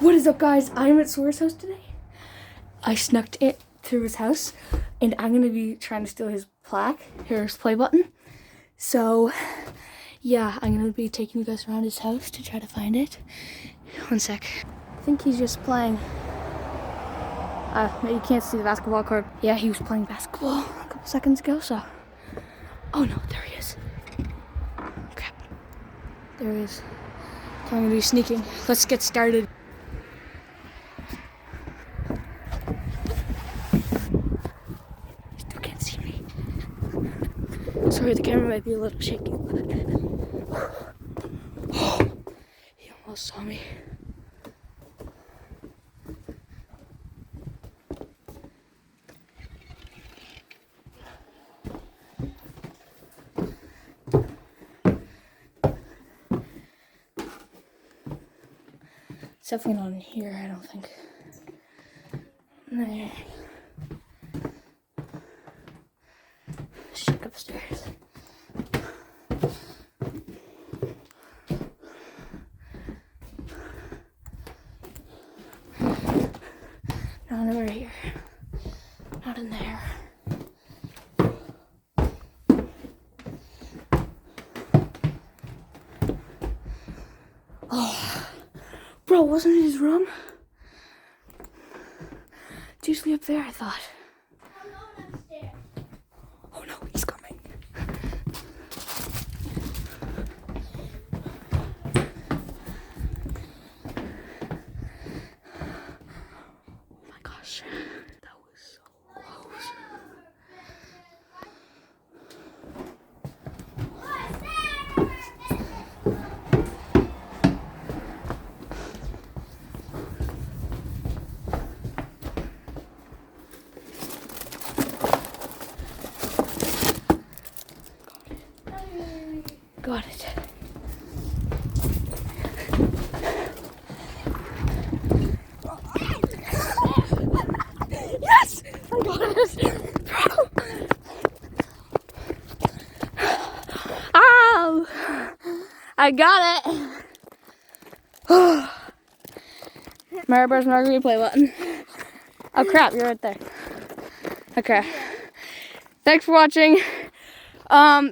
What is up, guys? I'm at Sawyers' house today. I snuck it through his house, and I'm gonna be trying to steal his plaque, his play button. So, yeah, I'm gonna be taking you guys around his house to try to find it. One sec. I think he's just playing. You can't see the basketball court. Yeah, he was playing basketball a couple seconds ago, so. Oh no, there he is. Crap. There he is. So I'm gonna be sneaking. Let's get started. Still can't see me. Sorry, the camera might be a little shaky. He almost saw me. It's definitely not in here, I don't think. There. Check upstairs. Not over here. Not in there. Oh, bro, wasn't it his room? It's usually up there, I thought. I'm going upstairs. Oh no, he's coming. Oh my gosh, that was so close. Got it. Yes! I got it! Ow! I got it! Maribel's Margarita play button. Oh crap, you're right there. Okay. Thanks for watching.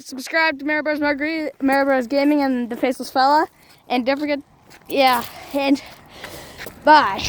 Subscribe to Maribel's Gaming and the Faceless Fella. And don't forget, yeah, and bye.